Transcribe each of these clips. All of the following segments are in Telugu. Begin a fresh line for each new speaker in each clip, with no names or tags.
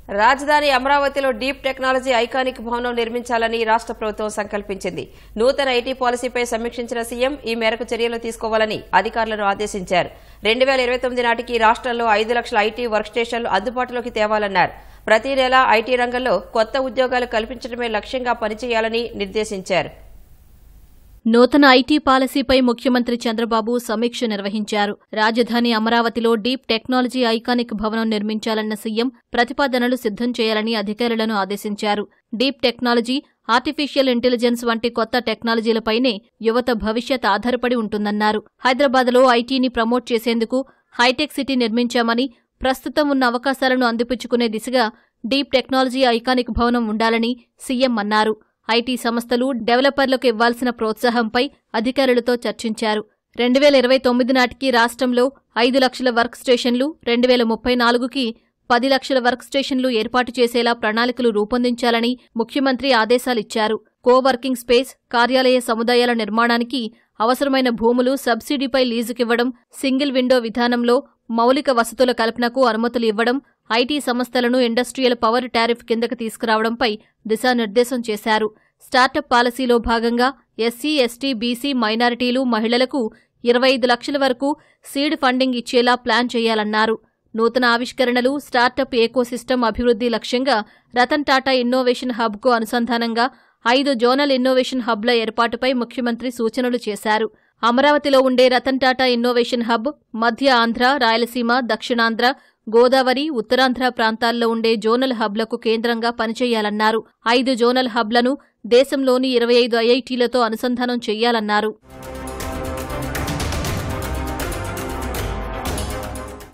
రాజధాని అమరావతిలో డీప్ టెక్నాలజీ ఐకానిక్ భవనం నిర్మించాలని రాష్ట్ర ప్రభుత్వం సంకల్పించింది. నూతన ఐటీ పాలసీపై సమీక్షించిన సీఎం ఈ మేరకు చర్యలు తీసుకోవాలని అధికారులను ఆదేశించారు. 2029 నాటికి రాష్ట్రంలో 5 లక్షల ఐటీ వర్క్ స్టేషన్లు అందుబాటులోకి తేవాలన్నారు. ప్రతి నెల ఐటీ రంగంలో కొత్త ఉద్యోగాలు కల్పించడమే లక్ష్యంగా పనిచేయాలని నిర్దేశించారు.
నూతన ఐటీ పాలసీపై ముఖ్యమంత్రి చంద్రబాబు సమీక్ష నిర్వహించారు. రాజధాని అమరావతిలో డీప్ టెక్నాలజీ ఐకానిక్ భవనం నిర్మించాలన్న సీఎం ప్రతిపాదనలు సిద్ధం చేయాలని అధికారులను ఆదేశించారు. డీప్ టెక్నాలజీ, ఆర్టిఫిషియల్ ఇంటెలిజెన్స్ వంటి కొత్త టెక్నాలజీలపైనే యువత భవిష్యత్ ఆధారపడి ఉంటుందన్నారు. హైదరాబాద్లో ఐటీని ప్రమోట్ చేసేందుకు హైటెక్ సిటీ నిర్మించామని, ప్రస్తుతం ఉన్న అవకాశాలను అందిపుచ్చుకునే దిశగా డీప్ టెక్నాలజీ ఐకానిక్ భవనం ఉండాలని సీఎం అన్నారు. ఐటీ సంస్థలు, డెవలపర్లకు ఇవ్వాల్సిన ప్రోత్సాహంపై అధికారులతో చర్చించారు. 2029 నాటికి రాష్ట్రంలో 5 లక్షల వర్క్ స్టేషన్లు, 2034కి 10 లక్షల వర్క్ స్టేషన్లు ఏర్పాటు చేసేలా ప్రణాళికలు రూపొందించాలని ముఖ్యమంత్రి ఆదేశాలిచ్చారు. కోవర్కింగ్ స్పేస్, కార్యాలయ సముదాయాల నిర్మాణానికి అవసరమైన భూములు సబ్సిడీపై లీజుకివ్వడం, సింగిల్ విండో విధానంలో మౌలిక వసతుల కల్పనకు అనుమతులు ఇవ్వడం, ఐటీ సంస్థలను ఇండస్ట్రియల్ పవర్ టారిఫ్ కిందకు తీసుకురావడంపై దిశానిర్దేశం చేశారు. స్టార్టప్ పాలసీలో భాగంగా ఎస్సీ, ఎస్టీ, బీసీ, మైనారిటీలు, మహిళలకు 25 లక్షల వరకు సీడ్ ఫండింగ్ ఇచ్చేలా ప్లాన్ చేయాలన్నారు. నూతన ఆవిష్కరణలు, స్టార్టప్ ఏకోసిస్టమ్ అభివృద్ధి లక్ష్యంగా రతన్ టాటా ఇన్నోవేషన్ హబ్కు అనుసంధానంగా 5 జోనల్ ఇన్నోవేషన్ హబ్ల ఏర్పాటుపై ముఖ్యమంత్రి సూచనలు చేశారు. అమరావతిలో ఉండే రతన్ టాటా ఇన్నోవేషన్ హబ్ మధ్య ఆంధ్ర, రాయలసీమ, దక్షిణాంధ్ర, గోదావరి, ఉత్తరాంధ్ర ప్రాంతాల్లో ఉండే జోనల్ హబ్లకు కేంద్రంగా పనిచేయాలన్నారు. 5 జోనల్ హబ్లను దేశంలోని 25 ఐఐటీలతో అనుసంధానం చెయ్యాలన్నారు.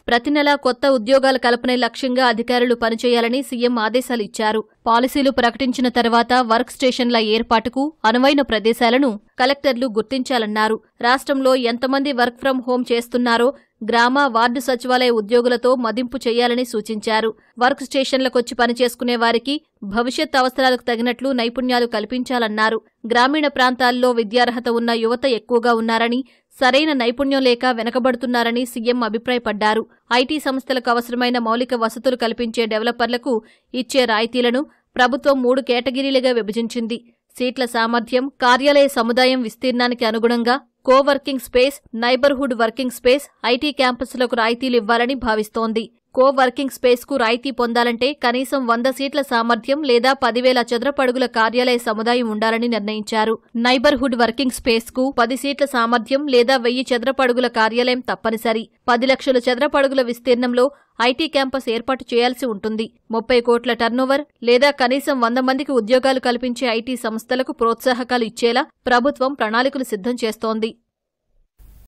ప్రతి నెలా కొత్త ఉద్యోగాల కల్పనే లక్ష్యంగా అధికారులు పనిచేయాలని సీఎం ఆదేశాలిచ్చారు. పాలసీలు ప్రకటించిన తర్వాత వర్క్ స్టేషన్ల ఏర్పాటుకు అనువైన ప్రదేశాలను కలెక్టర్లు గుర్తించాలన్నారు. రాష్ట్రంలో ఎంతమంది వర్క్ ఫ్రం హోం చేస్తున్నారో గ్రామ, వార్డు సచివాలయ ఉద్యోగులతో మదింపు చేయాలని సూచించారు. వర్క్ స్టేషన్లకొచ్చి పనిచేసుకునే వారికి భవిష్యత్ అవసరాలకు తగినట్లు నైపుణ్యాలు కల్పించాలన్నారు. గ్రామీణ ప్రాంతాల్లో విద్యార్హత ఉన్న యువత ఎక్కువగా ఉన్నారని, సరైన నైపుణ్యం లేక వెనకబడుతున్నారని సీఎం అభిప్రాయపడ్డారు. ఐటీ సంస్థలకు అవసరమైన మౌలిక వసతులు కల్పించే డెవలపర్లకు ఇచ్చే రాయితీలను ప్రభుత్వం 3 కేటగిరీలుగా విభజించింది. సీట్ల సామర్థ్యం, కార్యాలయ సముదాయం విస్తీర్ణానికి అనుగుణంగా coworking space, neighbourhood working space, IT క్యాంపస్లకు రాయితీలు ఇవ్వాలని భావిస్తోంది. కోవర్కింగ్ స్పేస్కు రాయితీ పొందాలంటే కనీసం 100 సీట్ల సామర్థ్యం లేదా 10,000 చదరపు అడుగుల కార్యాలయ సముదాయం ఉండాలని నిర్ణయించారు. నైబర్హుడ్ వర్కింగ్ స్పేస్కు 10 సీట్ల సామర్థ్యం లేదా 1000 చదరపు అడుగుల కార్యాలయం తప్పనిసరి. 10 లక్షల చదరపు అడుగుల విస్తీర్ణంలో ఐటీ క్యాంపస్ ఏర్పాటు చేయాల్సి ఉంటుంది. 30 కోట్ల టర్నోవర్ లేదా కనీసం 100 మందికి ఉద్యోగాలు కల్పించే ఐటీ సంస్థలకు ప్రోత్సాహకాలు ఇచ్చేలా ప్రభుత్వం ప్రణాళికలు సిద్ధం చేస్తోంది.